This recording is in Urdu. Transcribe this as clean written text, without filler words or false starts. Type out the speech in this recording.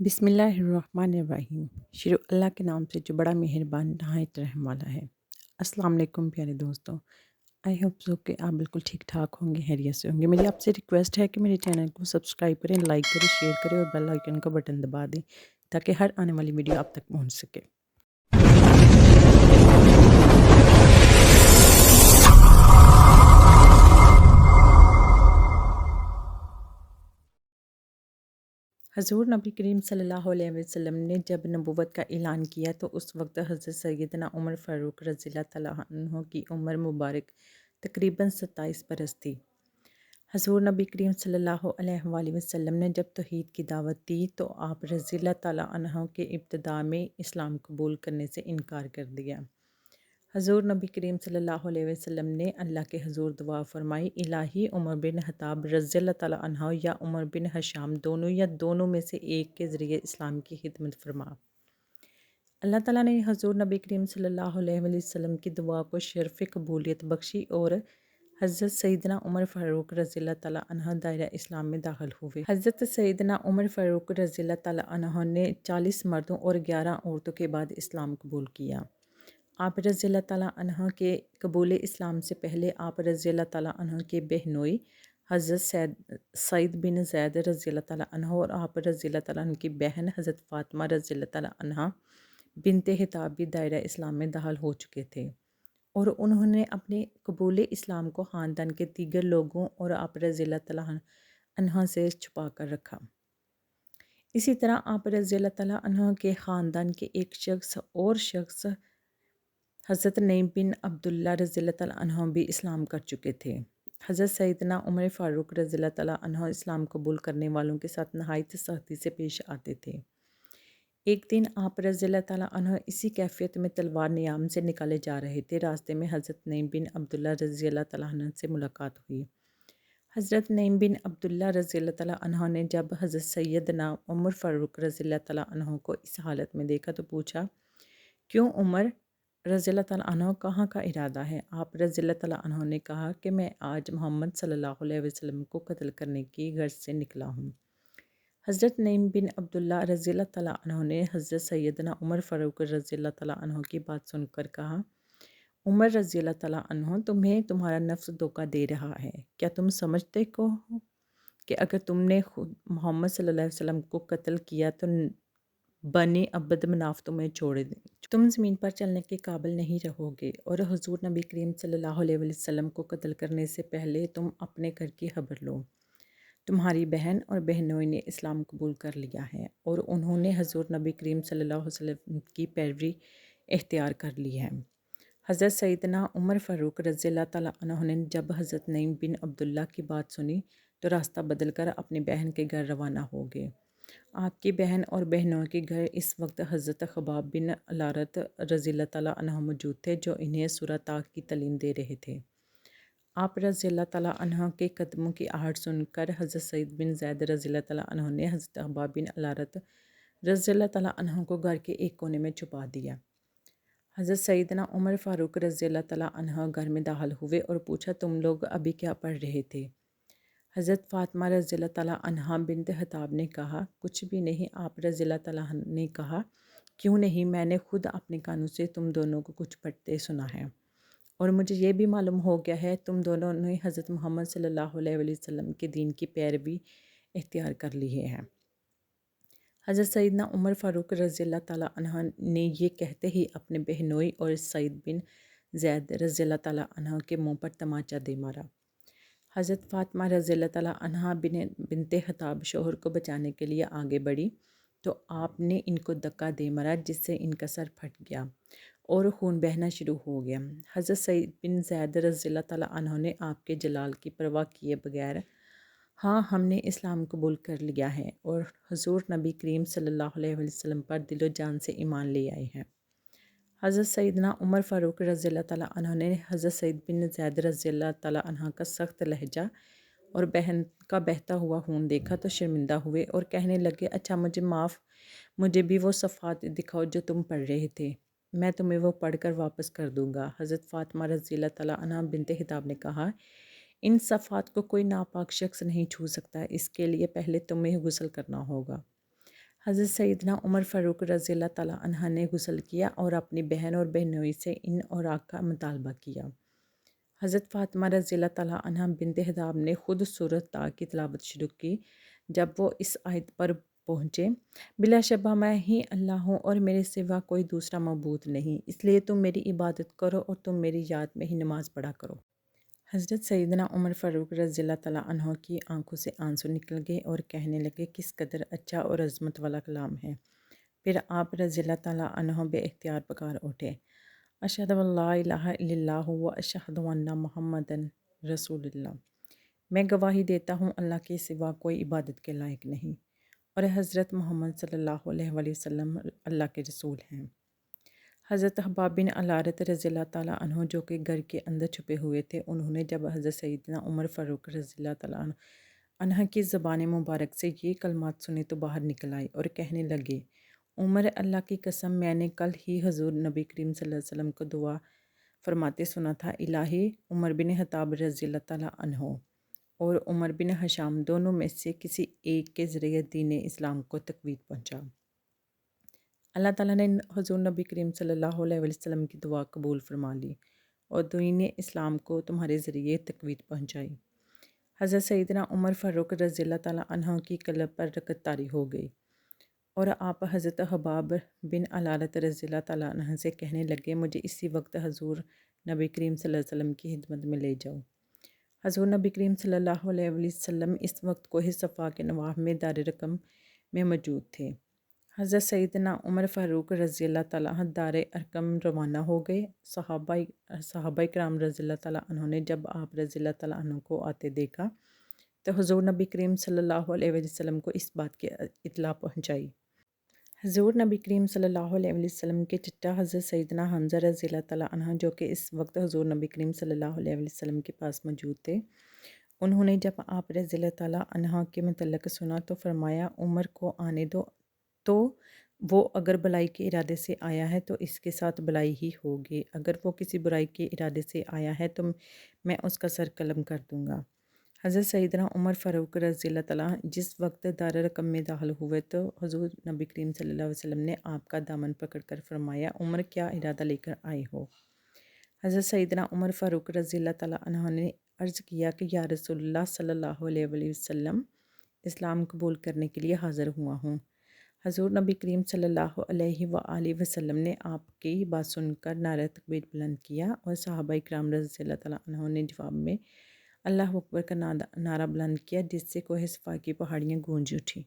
بسم اللہ الرحمن الرحیم۔ شروع اللہ کے نام سے جو بڑا مہربان نہایت رحم والا ہے۔ السلام علیکم پیارے دوستوں، آئی ہوپ سو کہ آپ بالکل ٹھیک ٹھاک ہوں گے، خیریت سے ہوں گے۔ میری آپ سے ریکویسٹ ہے کہ میرے چینل کو سبسکرائب کریں، لائک کریں، شیئر کریں اور بیل آئیکن کا بٹن دبا دیں تاکہ ہر آنے والی ویڈیو آپ تک پہنچ سکے۔ حضور نبی کریم صلی اللہ علیہ وسلم نے جب نبوت کا اعلان کیا تو اس وقت حضرت سیدنا عمر فاروق رضی اللہ تعالیٰ عنہ کی عمر مبارک تقریباً 27 برس تھی۔ حضور نبی کریم صلی اللہ علیہ وآلہ وسلم نے جب توحید کی دعوت دی تو آپ رضی اللہ تعالیٰ عنہ کے ابتدا میں اسلام قبول کرنے سے انکار کر دیا۔ حضور نبی کریم صلی اللہ علیہ وسلم نے اللہ کے حضور دعا فرمائی، الہی عمر بن خطاب رضی اللہ تعالیٰ عنہ یا عمر بن حشام دونوں یا دونوں میں سے ایک کے ذریعے اسلام کی خدمت فرما۔ اللہ تعالیٰ نے حضور نبی کریم صلی اللہ علیہ وسلم کی دعا کو شرف قبولیت بخشی اور حضرت سیدنا عمر فاروق رضی اللہ تعالیٰ عنہ دائرہ اسلام میں داخل ہوئے۔ حضرت سیدنا عمر فاروق رضی اللہ تعالیٰ عنہ نے 40 مردوں اور 11 عورتوں کے بعد اسلام قبول کیا۔ آپ رضی اللہ تعالیٰ عنہ کے قبول اسلام سے پہلے آپ رضی اللہ تعالیٰ عنہ کے بہنوئی حضرت سعید بن زید رضی اللہ تعالیٰ عنہ اور آپ رضی اللہ تعالیٰ عنہ کی بہن حضرت فاطمہ رضی اللہ تعالیٰ عنہ بنت خطاب بھی دائرہ اسلام میں داخل ہو چکے تھے اور انہوں نے اپنے قبول اسلام کو خاندان کے دیگر لوگوں اور آپ رضی اللہ تعالیٰ عنہ سے چھپا کر رکھا۔ اسی طرح آپ رضی اللہ تعالیٰ عنہ کے خاندان کے ایک شخص حضرت نعیم بن عبداللہ رضی اللہ تعالیٰ عنہ بھی اسلام کر چکے تھے۔ حضرت سیدنا عمر فاروق رضی اللہ تعالیٰ عنہ اسلام قبول کرنے والوں کے ساتھ نہایت سختی سے پیش آتے تھے۔ ایک دن آپ رضی اللہ تعالیٰ عنہ اسی کیفیت میں تلوار نیام سے نکالے جا رہے تھے، راستے میں حضرت نعیم بن عبداللہ رضی اللہ تعالیٰ عنہ سے ملاقات ہوئی۔ حضرت نعیم بن عبداللہ رضی اللہ تعالیٰ عنہ نے جب حضرت سیدنا عمر فاروق رضی اللہ تعالیٰ عنہ کو اس حالت میں دیکھا تو پوچھا، کیوں عمر رضی اللہ تعالیٰ عنہ کہاں کا ارادہ ہے؟ آپ رضی اللہ تعالیٰ عنہ نے کہا کہ میں آج محمد صلی اللہ علیہ وسلم کو قتل کرنے کی غرض سے نکلا ہوں۔ حضرت نعیم بن عبداللہ رضی اللہ تعالیٰ عنہ نے حضرت سیدنا عمر فاروق رضی اللہ تعالیٰ عنہ کی بات سن کر کہا، عمر رضی اللہ تعالیٰ عنہ تمہیں تمہارا نفس دھوکہ دے رہا ہے۔ کیا تم سمجھتے ہو کہ اگر تم نے خود محمد صلی اللہ علیہ وسلم کو قتل کیا تو بنی عبد مناف تمہیں چھوڑ دیں، تم زمین پر چلنے کے قابل نہیں رہو گے، اور حضور نبی کریم صلی اللہ علیہ وسلم کو قتل کرنے سے پہلے تم اپنے گھر کی خبر لو۔ تمہاری بہن اور بہنوئی نے اسلام قبول کر لیا ہے اور انہوں نے حضور نبی کریم صلی اللہ علیہ وسلم کی پیروی اختیار کر لی ہے۔ حضرت سیدنا عمر فاروق رضی اللہ تعالیٰ عنہ نے جب حضرت نعیم بن عبداللہ کی بات سنی تو راستہ بدل کر اپنی بہن کے گھر روانہ ہو گئے۔ آپ کی بہن اور بہنوں کے گھر اس وقت حضرت خباب بن الارت رضی اللہ تعالیٰ عنہ موجود تھے جو انہیں سورہ طاق کی تعلیم دے رہے تھے۔ آپ رضی اللہ تعالیٰ عنہ کے قدموں کی آہٹ سن کر حضرت سعید بن زید رضی اللہ تعالیٰ عنہ نے حضرت خباب بن الارت رضی اللہ تعالیٰ عنہ کو گھر کے ایک کونے میں چھپا دیا۔ حضرت سیدنا عمر فاروق رضی اللہ تعالیٰ عنہ گھر میں داخل ہوئے اور پوچھا، تم لوگ ابھی کیا پڑھ رہے تھے؟ حضرت فاطمہ رضی اللہ تعالیٰ عنہ بنت خطاب نے کہا، کچھ بھی نہیں۔ آپ رضی اللہ تعالیٰ عنہ نے کہا، کیوں نہیں، میں نے خود اپنے کانوں سے تم دونوں کو کچھ پڑھتے سنا ہے اور مجھے یہ بھی معلوم ہو گیا ہے تم دونوں نے حضرت محمد صلی اللہ علیہ وسلم کے دین کی پیروی اختیار کر لی ہے۔ حضرت سیدنا عمر فاروق رضی اللہ تعالیٰ عنہ نے یہ کہتے ہی اپنے بہنوئی اور سعید بن زید رضی اللہ تعالیٰ عنہ کے منہ پر تماچا دے مارا۔ حضرت فاطمہ رضی اللہ تعالیٰ عنہ بنت خطاب شوہر کو بچانے کے لیے آگے بڑھی تو آپ نے ان کو دھکا دے مارا جس سے ان کا سر پھٹ گیا اور خون بہنا شروع ہو گیا۔ حضرت سعید بن زید رضی اللہ تعالیٰ عنہ نے آپ کے جلال کی پرواہ کیے بغیر، ہاں ہم نے اسلام قبول کر لیا ہے اور حضور نبی کریم صلی اللہ علیہ وسلم پر دل و جان سے ایمان لے آئے ہیں۔ حضرت سیدنا عمر فاروق رضی اللہ تعالیٰ عنہ نے حضرت سعید بن زید رضی اللہ تعالیٰ عنہ کا سخت لہجہ اور بہن کا بہتا ہوا خون دیکھا تو شرمندہ ہوئے اور کہنے لگے، اچھا مجھے بھی وہ صفحات دکھاؤ جو تم پڑھ رہے تھے، میں تمہیں وہ پڑھ کر واپس کر دوں گا۔ حضرت فاطمہ رضی اللہ تعالیٰ عنہ بنت خطاب نے کہا، ان صفحات کو کوئی ناپاک شخص نہیں چھو سکتا، اس کے لیے پہلے تمہیں غسل کرنا ہوگا۔ حضرت سیدنا عمر فاروق رضی اللہ تعالیٰ عنہ نے غسل کیا اور اپنی بہن اور بہنوئی سے ان اوراق کا مطالبہ کیا۔ حضرت فاطمہ رضی اللہ تعالیٰ عنہ بنت حداب نے خود سورۃ طٰ کی تلاوت شروع کی۔ جب وہ اس آیت پر پہنچے، بلا شبہ میں ہی اللہ ہوں اور میرے سوا کوئی دوسرا معبود نہیں، اس لیے تم میری عبادت کرو اور تم میری یاد میں ہی نماز پڑھا کرو۔ حضرت سیدنا عمر فاروق رضی اللہ تعالیٰ عنہ کی آنکھوں سے آنسو نکل گئے اور کہنے لگے کس قدر اچھا اور عظمت والا کلام ہے۔ پھر آپ رضی اللہ تعالیٰ عنہ بے اختیار پکار اٹھے، اشہد ان لا الہ الا اللہ و اشہد ان محمدً رسول اللہ۔ میں گواہی دیتا ہوں اللہ کے سوا کوئی عبادت کے لائق نہیں اور حضرت محمد صلی اللہ علیہ وآلہ وسلم اللہ کے رسول ہیں۔ حضرت حباب بن الارت رضی اللہ تعالیٰ عنہ جو کہ گھر کے اندر چھپے ہوئے تھے، انہوں نے جب حضرت سیدنا عمر فاروق رضی اللہ تعالیٰ عنہ کی زبان مبارک سے یہ کلمات سنے تو باہر نکل آئے اور کہنے لگے، عمر، اللہ کی قسم، میں نے کل ہی حضور نبی کریم صلی اللہ علیہ وسلم کو دعا فرماتے سنا تھا، الہی عمر بن خطاب رضی اللہ تعالیٰ عنہ اور عمر بن ہشام دونوں میں سے کسی ایک کے ذریعے دین اسلام کو تقویت پہنچا۔ اللہ تعالیٰ نے حضور نبی کریم صلی اللہ علیہ وسلم کی دعا قبول فرما لی اور دین اسلام کو تمہارے ذریعے تقویت پہنچائی۔ حضرت سیدنا عمر فاروق رضی اللہ تعالیٰ عنہ کی قلب پر رکعت طاری ہو گئی اور آپ حضرت حباب بن الارت رضی اللہ تعالیٰ عنہ سے کہنے لگے، مجھے اسی وقت حضور نبی کریم صلی اللہ علیہ وسلم کی خدمت میں لے جاؤ۔ حضور نبی کریم صلی اللہ علیہ وسلم اس وقت کوہ صفا کے نواح میں دار رقم میں موجود تھے۔ حضرت سیدنا عمر فاروق رضی اللہ تعالیٰ عنہ دار ارقم روانہ ہو گئے۔ صحابہ کرام رضی اللہ تعالیٰ عنہ نے جب آپ رضی اللہ تعالیٰ عنہ کو آتے دیکھا تو حضور نبی کریم صلی اللہ علیہ وسلم کو اس بات کی اطلاع پہنچائی۔ حضور نبی کریم صلی اللہ علیہ وسلم کے چچا حضرت سیدنا حمزہ رضی اللہ تعالیٰ عنہ جو کہ اس وقت حضور نبی کریم صلی اللہ علیہ وسلم کے پاس موجود تھے، انہوں نے جب آپ رضی اللہ تعالیٰ عنہ کے متعلق سنا تو فرمایا، عمر کو آنے دو، تو وہ اگر بلائی کے ارادے سے آیا ہے تو اس کے ساتھ بلائی ہی ہوگی، اگر وہ کسی برائی کے ارادے سے آیا ہے تو میں اس کا سر قلم کر دوں گا۔ حضرت سیدنا عمر فاروق رضی اللہ تعالیٰ جس وقت دار رقم میں داخل ہوئے تو حضور نبی کریم صلی اللہ علیہ وسلم نے آپ کا دامن پکڑ کر فرمایا، عمر کیا ارادہ لے کر آئے ہو؟ حضرت سیدنا عمر فاروق رضی اللہ تعالیٰ عنہ نے عرض کیا کہ یا رسول اللہ صلی اللہ علیہ وآلہ وسلم، اسلام قبول کرنے کے لیے حاضر ہوا ہوں۔ حضور نبی کریم صلی اللہ علیہ وآلہ وسلم نے آپ کی بات سن کر نعرہ تکبیر بلند کیا اور صحابہ کرام رضی اللہ تعالیٰ عنہ نے جواب میں اللہ اکبر کا نعرہ بلند کیا، جس سے کوہ صفا کی پہاڑیاں گونج اٹھیں۔